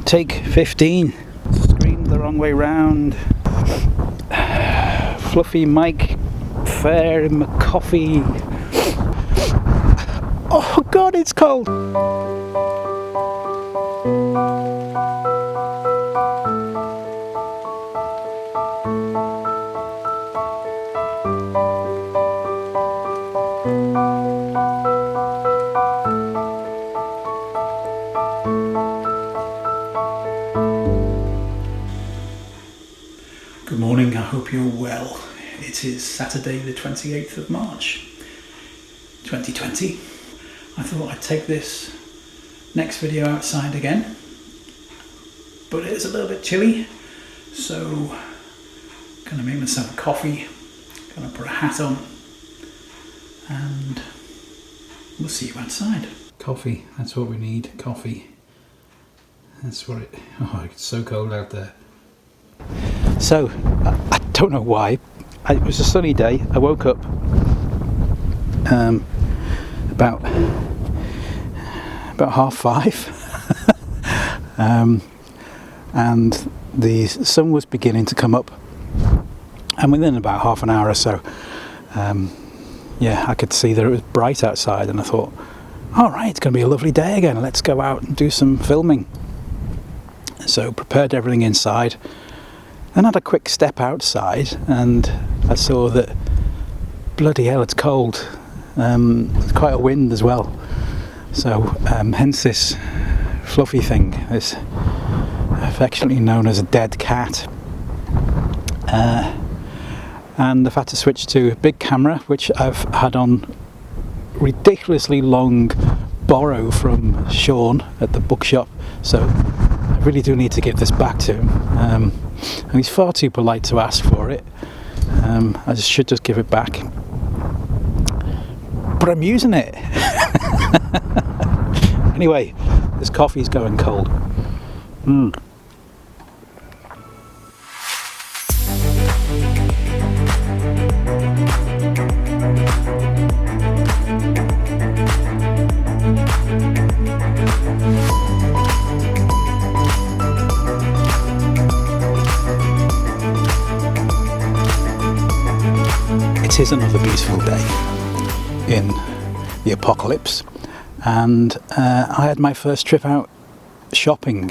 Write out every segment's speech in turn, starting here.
Take 15. Screen the wrong way round. Fluffy Mike Fair McCoffee. Oh God, it's cold. Good morning, I hope you're well. It is Saturday the 28th of March 2020. I thought I'd take this next video outside again, but it is a little bit chilly, so gonna make myself a coffee, gonna put a hat on, and we'll see you outside. Coffee, that's what we need, coffee. That's what it, oh, it's so cold out there. So, I don't know why, it was a sunny day. I woke up about 5:30 and the sun was beginning to come up, and within about half an hour or so, I could see that it was bright outside, and I thought, alright, it's going to be a lovely day again, let's go out and do some filming. So prepared everything inside. Then had a quick step outside and I saw that, bloody hell, it's cold. There's quite a wind as well. So hence this fluffy thing, this affectionately known as a dead cat. And I've had to switch to a big camera, which I've had on ridiculously long borrow from Sean at the bookshop. So I really do need to give this back to him. And he's far too polite to ask for it. I should just give it back. But I'm using it. Anyway, this coffee's going cold. It is another beautiful day in the apocalypse, and I had my first trip out shopping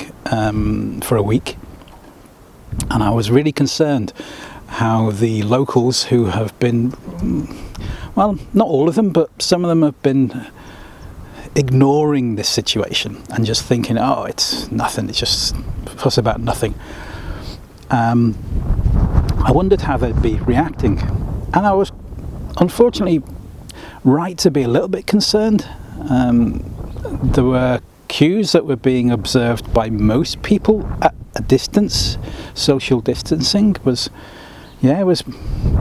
for a week, and I was really concerned how the locals, who have been, well, not all of them, but some of them have been ignoring this situation and just thinking, oh, it's nothing, it's just fuss about nothing. I wondered how they'd be reacting. And I was unfortunately right to be a little bit concerned. There were queues that were being observed by most people at a distance. Social distancing was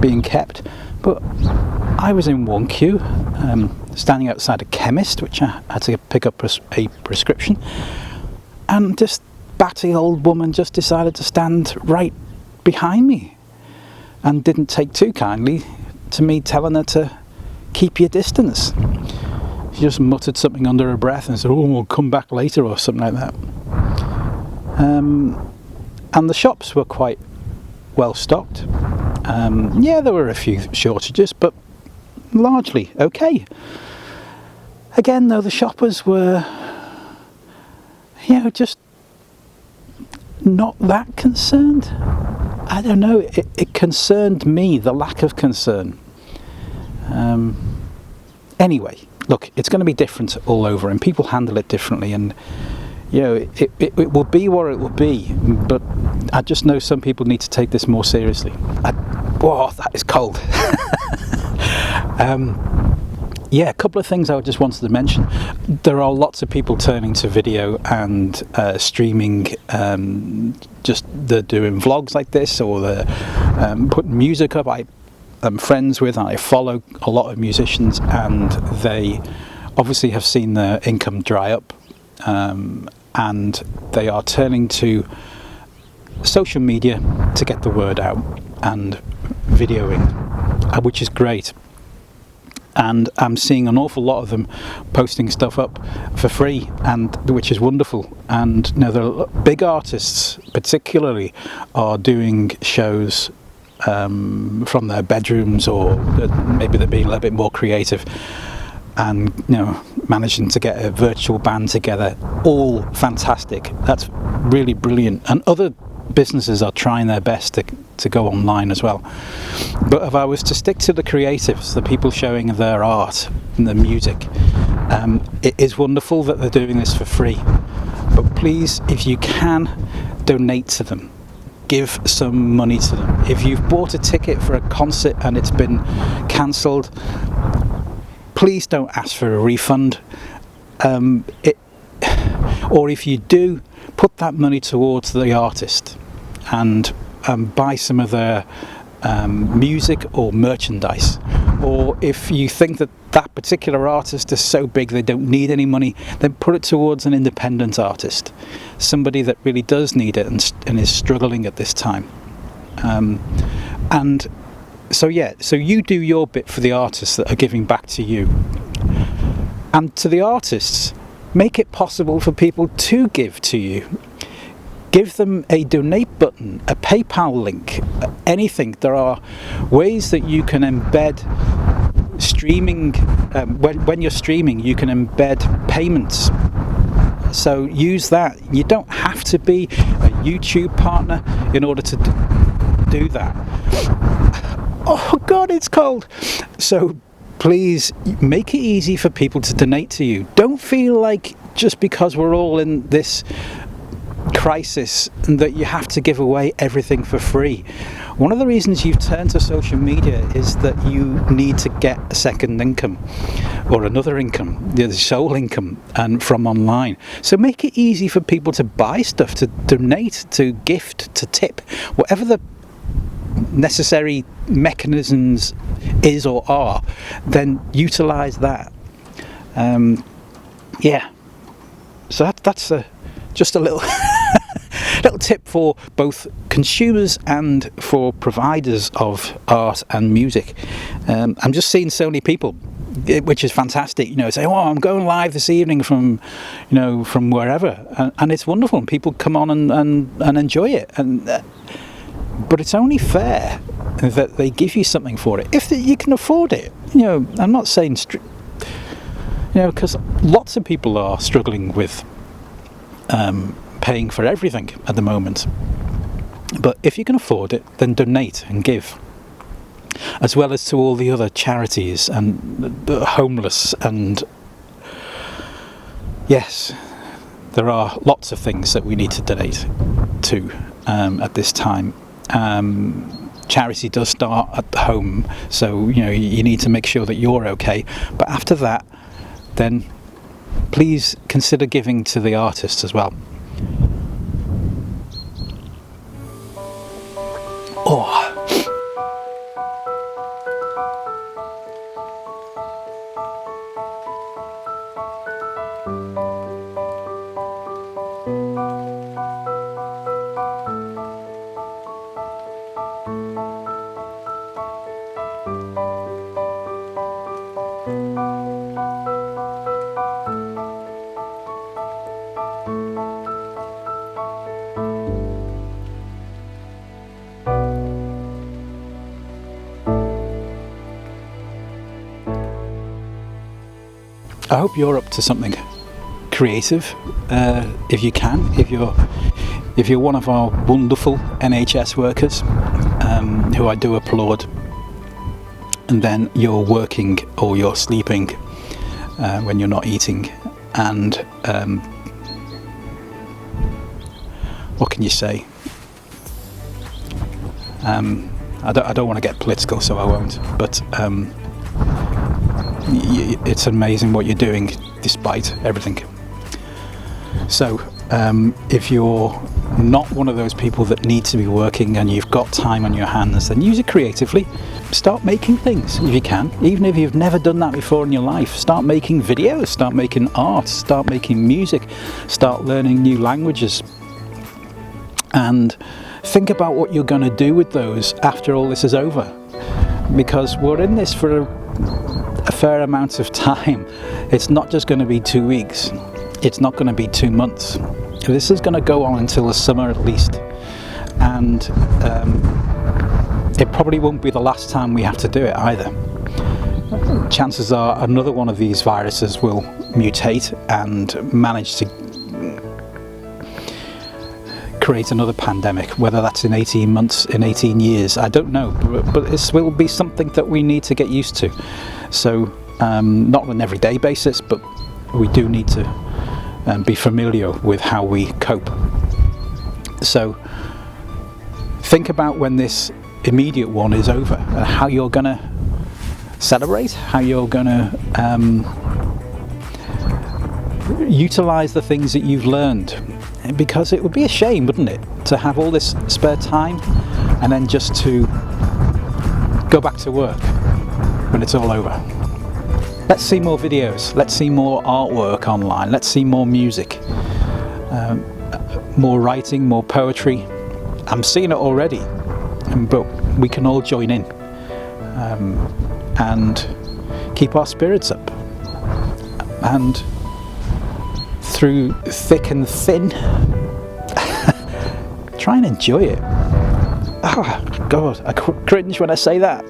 being kept. But I was in one queue, standing outside a chemist, which I had to pick up a prescription. And this batty old woman just decided to stand right behind me, and didn't take too kindly to me telling her to keep your distance. She just muttered something under her breath and said, oh, we'll come back later, or something like that. And the shops were quite well stocked. There were a few shortages, but largely okay. Again, though, the shoppers were, just not that concerned. I don't know, it concerned me, the lack of concern. Anyway, look, it's going to be different all over, and people handle it differently, and it will be what it will be, but I just know some people need to take this more seriously. Whoa, that is cold. A couple of things I just wanted to mention. There are lots of people turning to video and streaming. Just they're doing vlogs like this, or they're putting music up. I'm friends with, and I follow a lot of musicians, and they obviously have seen their income dry up, and they are turning to social media to get the word out and videoing, which is great. and I'm seeing an awful lot of them posting stuff up for free, and which is wonderful. And now the big artists particularly are doing shows from their bedrooms, or maybe they're being a little bit more creative and managing to get a virtual band together. All fantastic. That's really brilliant. And other businesses are trying their best to go online as well. But if I was to stick to the creatives, the people showing their art and their music, it is wonderful that they're doing this for free. But please, if you can, donate to them. Give some money to them. If you've bought a ticket for a concert and it's been cancelled, please don't ask for a refund. Or if you do, put that money towards the artist and buy some of their music or merchandise. Or if you think that that particular artist is so big they don't need any money, then put it towards an independent artist, somebody that really does need it and is struggling at this time. So you do your bit for the artists that are giving back to you. And to the artists, make it possible for people to give to you. Give them a donate button, a PayPal link, anything. There are ways that you can embed streaming. When you're streaming, you can embed payments. So use that. You don't have to be a YouTube partner in order to do that. Oh God, it's cold. So please make it easy for people to donate to you. Don't feel like just because we're all in this crisis that you have to give away everything for free. One of the reasons you've turned to social media is that you need to get a second income or another income, the sole income, and from online. So make it easy for people to buy stuff, to donate, to gift, to tip, whatever the necessary mechanisms is or are, then utilize that. So that's just a little little tip for both consumers and for providers of art and music. I'm just seeing so many people, which is fantastic, say, oh, I'm going live this evening from wherever, and it's wonderful, and people come on and enjoy it, but it's only fair that they give you something for it if you can afford it. I'm not saying because lots of people are struggling with paying for everything at the moment. But if you can afford it, then donate and give, as well as to all the other charities and the homeless. And yes, there are lots of things that we need to donate to at this time. Charity does start at home, so you need to make sure that you're okay. But after that, then please consider giving to the artists as well. Oh. I hope you're up to something creative, if you can. If you're one of our wonderful NHS workers, who I do applaud, and then you're working or you're sleeping when you're not eating, and what can you say? I don't want to get political, so I won't. But it's amazing what you're doing despite everything. So if you're not one of those people that need to be working and you've got time on your hands, then use it creatively. Start making things if you can, even if you've never done that before in your life. Start making videos, start making art, start making music, start learning new languages, and think about what you're going to do with those after all this is over, because we're in this for a fair amount of time. It's not just going to be 2 weeks, it's not going to be 2 months. This is going to go on until the summer at least, and it probably won't be the last time we have to do it either. Chances are another one of these viruses will mutate and manage to create another pandemic, whether that's in 18 months, in 18 years, I don't know, but this will be something that we need to get used to. So not on an everyday basis, but we do need to be familiar with how we cope. So think about when this immediate one is over and how you're going to celebrate, how you're going to utilize the things that you've learned, because it would be a shame, wouldn't it, to have all this spare time and then just to go back to work when it's all over. Let's see more videos, let's see more artwork online, let's see more music, more writing, more poetry. I'm seeing it already, but we can all join in and keep our spirits up. And through thick and thin, try and enjoy it. Oh God, I cringe when I say that,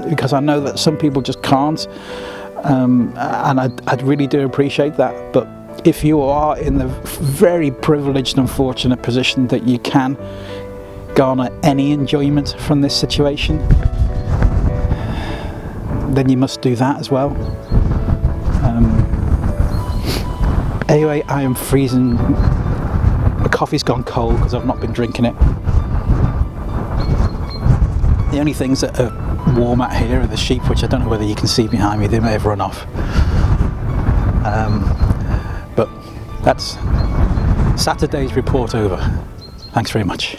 because I know that some people just can't, and I really do appreciate that. But if you are in the very privileged and fortunate position that you can garner any enjoyment from this situation, then you must do that as well. Anyway, I am freezing. The coffee's gone cold because I've not been drinking it. The only things that are warm out here are the sheep, which I don't know whether you can see behind me. They may have run off. But that's Saturday's report over. Thanks very much.